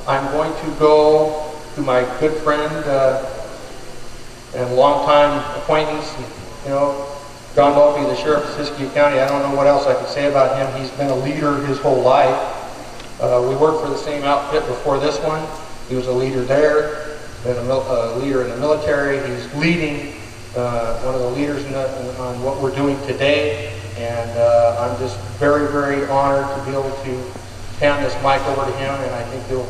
I'm going to go to my good friend and longtime acquaintance, John Lopey, the Sheriff of Siskiyou County. I don't know what else I can say about him. He's been a leader his whole life. We worked for the same outfit before this one. He was a leader there, been a leader in the military. He's leading one of the leaders on what we're doing today. And I'm just very, very honored to be able to hand this mic over to him, and I think he'll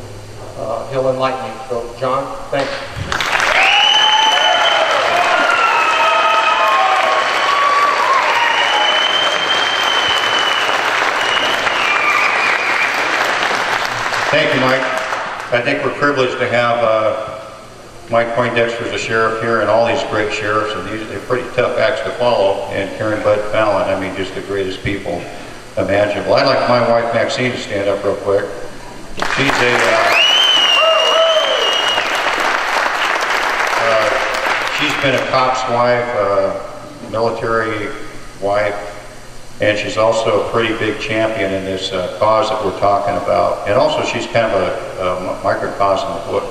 enlighten me. So, John, thanks. Thank you, Mike. I think we're privileged to have Mike Poindexter as a sheriff here, and all these great sheriffs, and they're pretty tough acts to follow, and Karen Bud Fallon, I mean, just the greatest people imaginable. I'd like my wife Maxine to stand up real quick. She's she's been a cop's wife, military wife, and she's also a pretty big champion in this cause that we're talking about. And also she's kind of a microcosm of what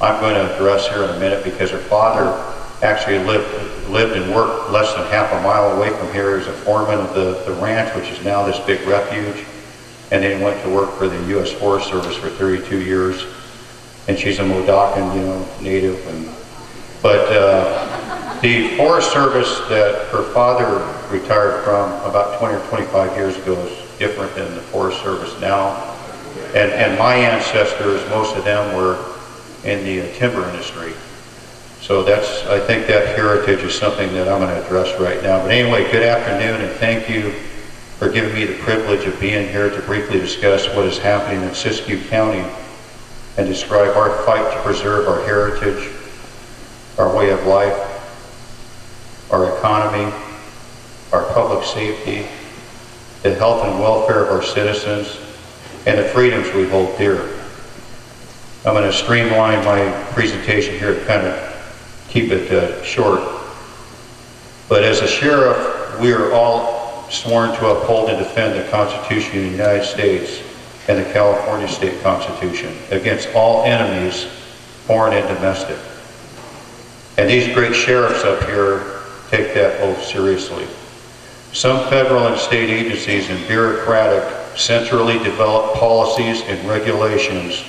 I'm going to address here in a minute, because her father actually lived and worked less than half a mile away from here as a foreman of the ranch, which is now this big refuge. And then went to work for the U.S. Forest Service for 32 years. And she's a Modocan, native. But the Forest Service that her father retired from about 20 or 25 years ago is different than the Forest Service now. And my ancestors, most of them were in the timber industry. So I think that heritage is something that I'm going to address right now. But anyway, good afternoon, and thank you for giving me the privilege of being here to briefly discuss what is happening in Siskiyou County and describe our fight to preserve our heritage, our way of life, our economy, our public safety, the health and welfare of our citizens, and the freedoms we hold dear. I'm going to streamline my presentation here to kind of keep it short. But as a sheriff, we are all sworn to uphold and defend the Constitution of the United States and the California State Constitution against all enemies, foreign and domestic. And these great sheriffs up here take that oath seriously. Some federal and state agencies and bureaucratic, centrally developed policies and regulations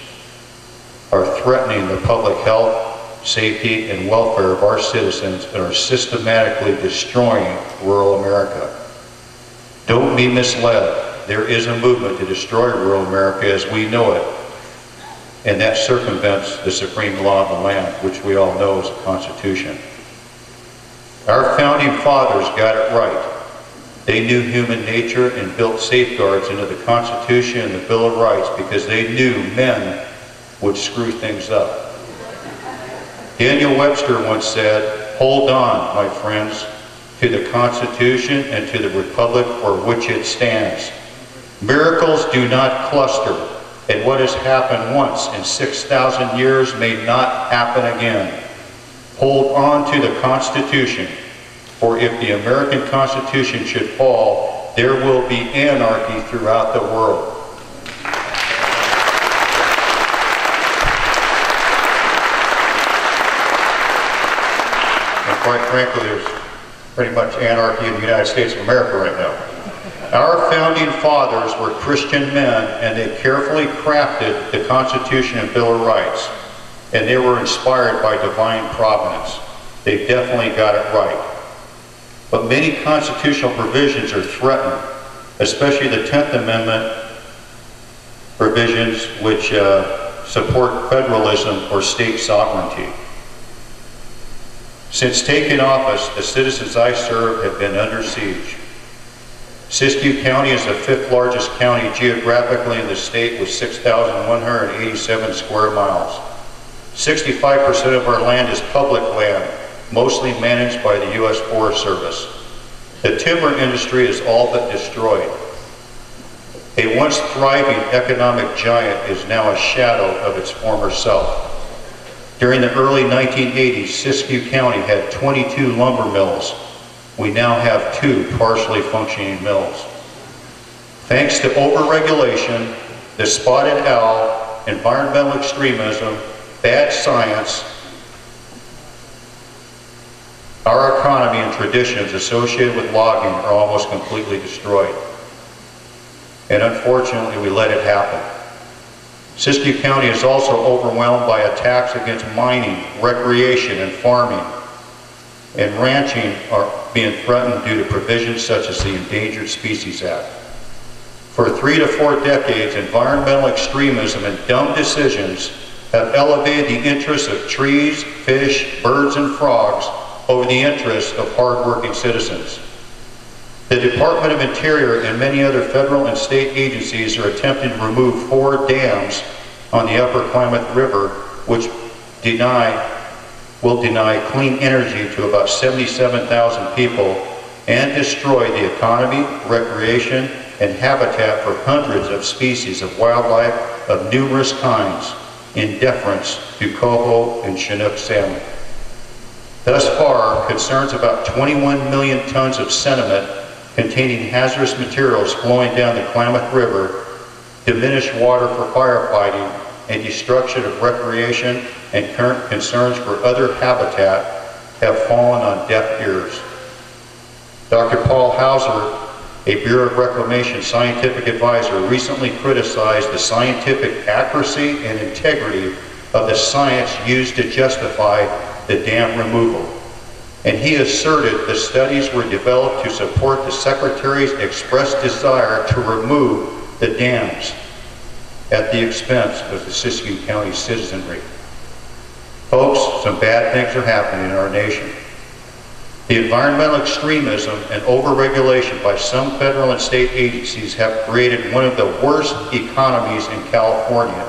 are threatening the public health, safety, and welfare of our citizens and are systematically destroying rural America. Don't be misled. There is a movement to destroy rural America as we know it, and that circumvents the supreme law of the land, which we all know is the Constitution. Our founding fathers got it right. They knew human nature and built safeguards into the Constitution and the Bill of Rights because they knew men would screw things up. Daniel Webster once said, "Hold on, my friends, to the Constitution and to the Republic for which it stands. Miracles do not cluster, and what has happened once in 6,000 years may not happen again. Hold on to the Constitution, for if the American Constitution should fall, there will be anarchy throughout the world." And quite frankly, there's pretty much anarchy in the United States of America right now. Our founding fathers were Christian men, and they carefully crafted the Constitution and Bill of Rights, and they were inspired by divine providence. They definitely got it right. But many constitutional provisions are threatened, especially the 10th Amendment provisions which support federalism or state sovereignty. Since taking office, the citizens I serve have been under siege. Siskiyou County is the 5th largest county geographically in the state with 6,187 square miles. 65% of our land is public land, mostly managed by the U.S. Forest Service. The timber industry is all but destroyed. A once thriving economic giant is now a shadow of its former self. During the early 1980s, Siskiyou County had 22 lumber mills. We now have 2 partially functioning mills. Thanks to overregulation, the spotted owl, environmental extremism, bad science, our economy and traditions associated with logging are almost completely destroyed. And unfortunately, we let it happen. Siskiyou County is also overwhelmed by attacks against mining, recreation, and farming. And ranching are being threatened due to provisions such as the Endangered Species Act. For 3 to 4 decades, environmental extremism and dumb decisions have elevated the interests of trees, fish, birds, and frogs over the interests of hardworking citizens. The Department of Interior and many other federal and state agencies are attempting to remove 4 dams on the upper Klamath River, which will deny clean energy to about 77,000 people and destroy the economy, recreation, and habitat for hundreds of species of wildlife of numerous kinds in deference to coho and Chinook salmon. Thus far, concerns about 21 million tons of sediment containing hazardous materials flowing down the Klamath River, diminished water for firefighting, and destruction of recreation and current concerns for other habitat have fallen on deaf ears. Dr. Paul Hauser, a Bureau of Reclamation scientific advisor, recently criticized the scientific accuracy and integrity of the science used to justify the dam removal. And he asserted the studies were developed to support the Secretary's expressed desire to remove the dams at the expense of the Siskiyou County citizenry. Folks, some bad things are happening in our nation. The environmental extremism and overregulation by some federal and state agencies have created one of the worst economies in California,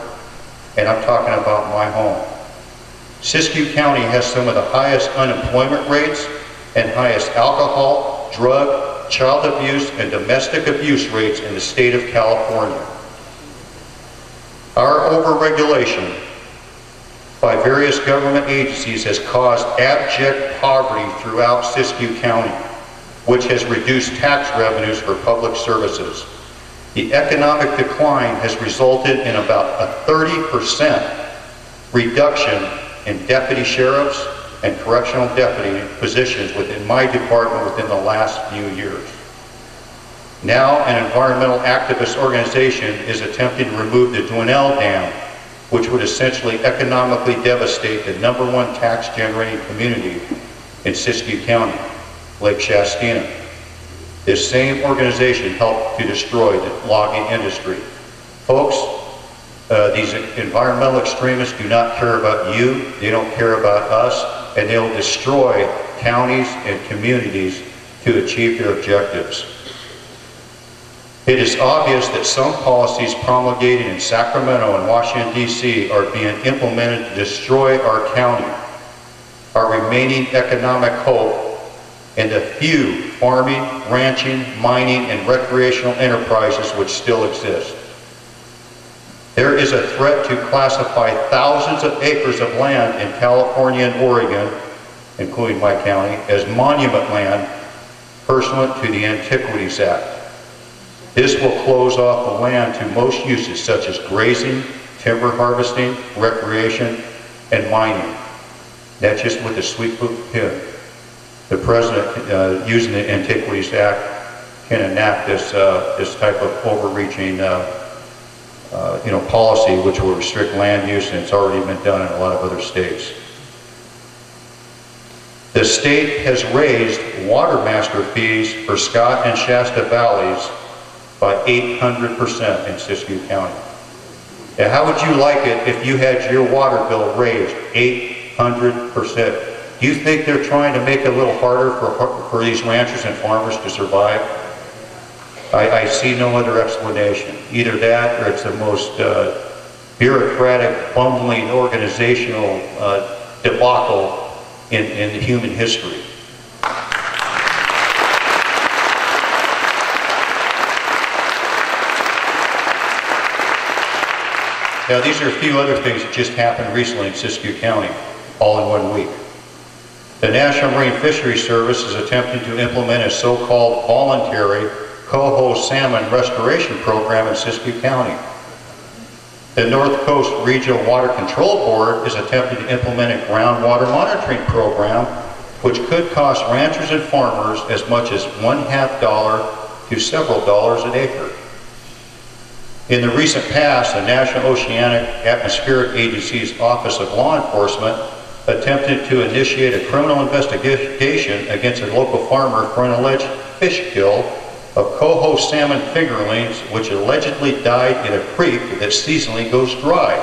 and I'm talking about my home. Siskiyou County has some of the highest unemployment rates and highest alcohol, drug, child abuse, and domestic abuse rates in the state of California. Our overregulation by various government agencies has caused abject poverty throughout Siskiyou County, which has reduced tax revenues for public services. The economic decline has resulted in about a 30% reduction in deputy sheriffs and correctional deputy positions within my department within the last few years. Now, an environmental activist organization is attempting to remove the Dwinelle Dam, which would essentially economically devastate the #1 tax-generating community in Siskiyou County, Lake Shastina. This same organization helped to destroy the logging industry. Folks, these environmental extremists do not care about you, they don't care about us, and they'll destroy counties and communities to achieve their objectives. It is obvious that some policies promulgated in Sacramento and Washington, D.C. are being implemented to destroy our county, our remaining economic hope, and the few farming, ranching, mining, and recreational enterprises which still exist. There is a threat to classify thousands of acres of land in California and Oregon, including my county, as monument land pursuant to the Antiquities Act. This will close off the land to most uses such as grazing, timber harvesting, recreation, and mining. That's just with a sweep of the pen. The President, using the Antiquities Act, can enact this type of overreaching policy which will restrict land use, and it's already been done in a lot of other states. The state has raised water master fees for Scott and Shasta Valleys by 800% in Siskiyou County. Now, how would you like it if you had your water bill raised 800%? Do you think they're trying to make it a little harder for these ranchers and farmers to survive? I see no other explanation. Either that or it's the most bureaucratic, bumbling, organizational debacle in human history. Now, these are a few other things that just happened recently in Siskiyou County, all in 1 week. The National Marine Fisheries Service is attempting to implement a so-called voluntary coho salmon restoration program in Siskiyou County. The North Coast Regional Water Control Board is attempting to implement a groundwater monitoring program which could cost ranchers and farmers as much as $0.50 to several dollars an acre. In the recent past, the National Oceanic Atmospheric Agency's Office of Law Enforcement attempted to initiate a criminal investigation against a local farmer for an alleged fish kill of coho salmon fingerlings which allegedly died in a creek that seasonally goes dry,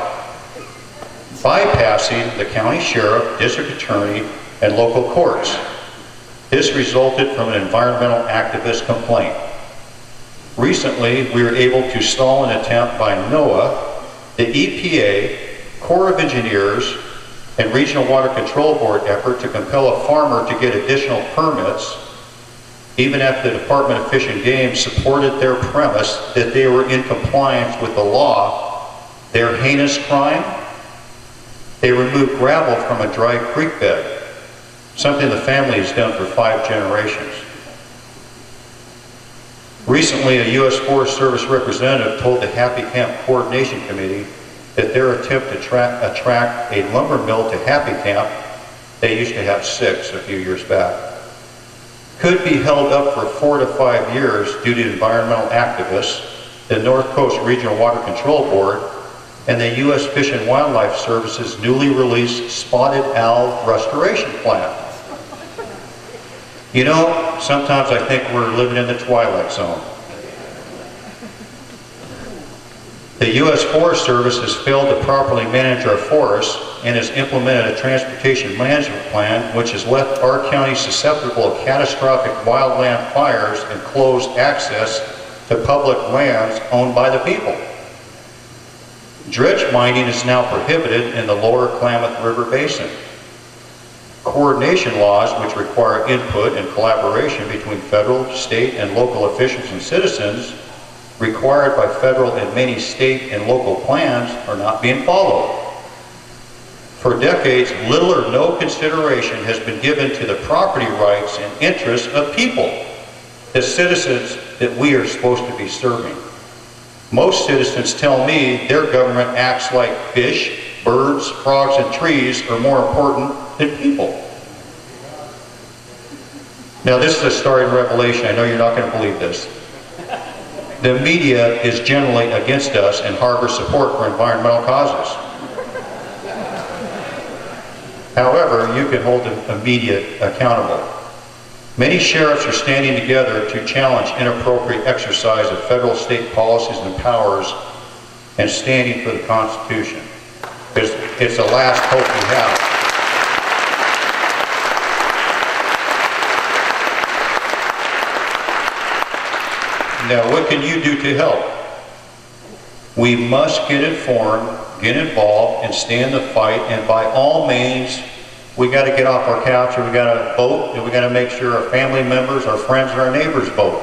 bypassing the county sheriff, district attorney, and local courts. This resulted from an environmental activist complaint. Recently, we were able to stall an attempt by NOAA, the EPA, Corps of Engineers, and Regional Water Control Board effort to compel a farmer to get additional permits, even after the Department of Fish and Game supported their premise that they were in compliance with the law. Their heinous crime? They removed gravel from a dry creek bed, something the family has done for 5 generations. Recently, a U.S. Forest Service representative told the Happy Camp Coordination Committee that their attempt to attract a lumber mill to Happy Camp, they used to have 6 a few years back, could be held up for 4 to 5 years due to environmental activists, the North Coast Regional Water Control Board, and the U.S. Fish and Wildlife Service's newly released spotted owl restoration plan. You know, sometimes I think we're living in the twilight zone. The U.S. Forest Service has failed to properly manage our forests and has implemented a transportation management plan which has left our county susceptible of catastrophic wildland fires and closed access to public lands owned by the people. Dredge mining is now prohibited in the lower Klamath River Basin. Coordination laws, which require input and collaboration between federal, state, and local officials and citizens, required by federal and many state and local plans, are not being followed. For decades, little or no consideration has been given to the property rights and interests of people, the citizens that we are supposed to be serving. Most citizens tell me their government acts like fish, birds, frogs, and trees are more important than people. Now, this is a startling revelation. I know you're not going to believe this. The media is generally against us and harbors support for environmental causes. However, you can hold the media accountable. Many sheriffs are standing together to challenge inappropriate exercise of federal state policies and powers and standing for the Constitution. It's the last hope we have. Now, what can you do to help? We must get informed, get involved, and stay in the fight, and by all means, we got to get off our couch, and we got to vote, and we got to make sure our family members, our friends, and our neighbors vote.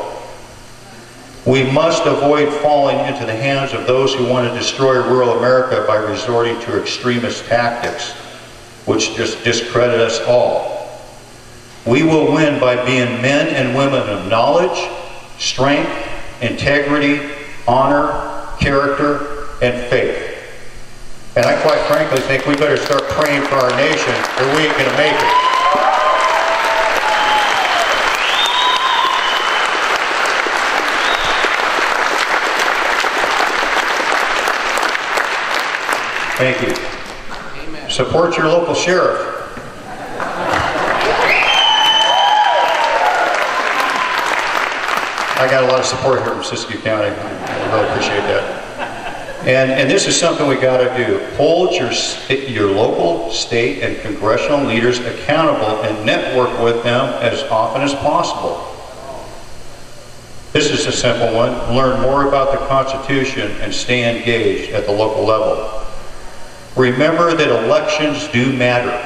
We must avoid falling into the hands of those who want to destroy rural America by resorting to extremist tactics, which just discredit us all. We will win by being men and women of knowledge, strength, integrity, honor, character, and faith. And I quite frankly think we better start praying for our nation or we ain't going to make it. Thank you. Amen. Support your local sheriff. I got a lot of support here from Siskiyou County. I really appreciate that. And this is something we got to do. Hold your local, state, and congressional leaders accountable and network with them as often as possible. This is a simple one. Learn more about the Constitution and stay engaged at the local level. Remember that elections do matter.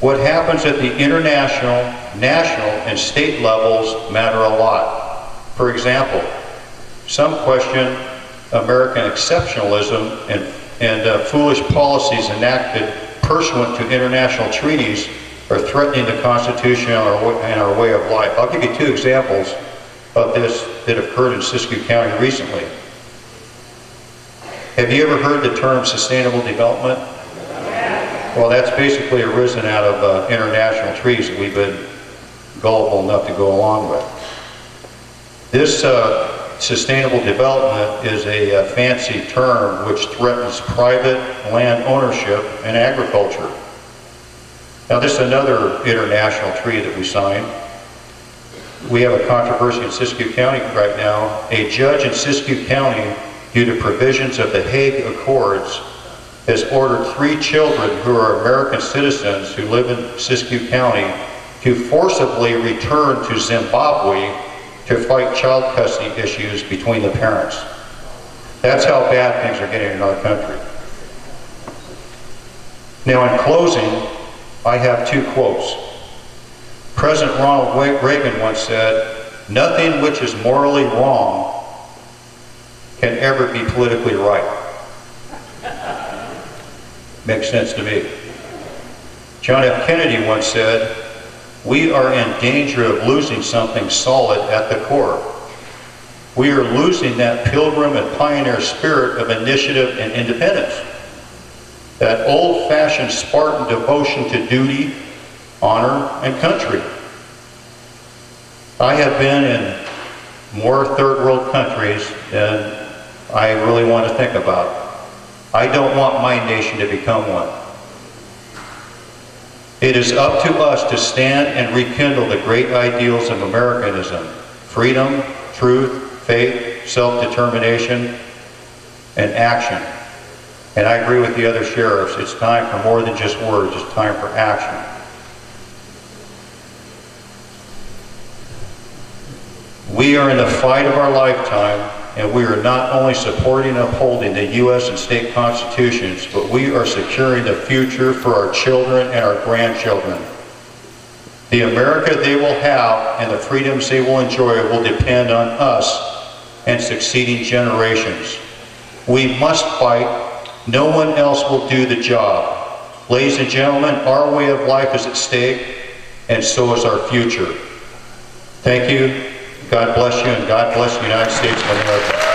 What happens at the international, national, and state levels matter a lot. For example, some question American exceptionalism and foolish policies enacted pursuant to international treaties are threatening the Constitution and our way of life. I'll give you 2 examples of this that occurred in Siskiyou County recently. Have you ever heard the term sustainable development? Well, that's basically arisen out of international treaties that we've been gullible enough to go along with. This sustainable development is a fancy term which threatens private land ownership and agriculture. Now, this is another international treaty that we signed. We have a controversy in Siskiyou County right now. A judge in Siskiyou County, due to provisions of the Hague Accords, has ordered 3 children who are American citizens who live in Siskiyou County to forcibly return to Zimbabwe to fight child custody issues between the parents. That's how bad things are getting in our country. Now, in closing, I have 2 quotes. President Ronald Reagan once said, "Nothing which is morally wrong can ever be politically right." Makes sense to me. John F. Kennedy once said, "We are in danger of losing something solid at the core. We are losing that pilgrim and pioneer spirit of initiative and independence, that old-fashioned Spartan devotion to duty, honor, and country." I have been in more third-world countries than I really want to think about. I don't want my nation to become one. It is up to us to stand and rekindle the great ideals of Americanism: freedom, truth, faith, self-determination, and action. And I agree with the other sheriffs. It's time for more than just words. It's time for action. We are in the fight of our lifetime, and we are not only supporting and upholding the U.S. and state constitutions, but we are securing the future for our children and our grandchildren. The America they will have and the freedoms they will enjoy will depend on us and succeeding generations. We must fight. No one else will do the job. Ladies and gentlemen, our way of life is at stake, and so is our future. Thank you. God bless you, and God bless the United States of America.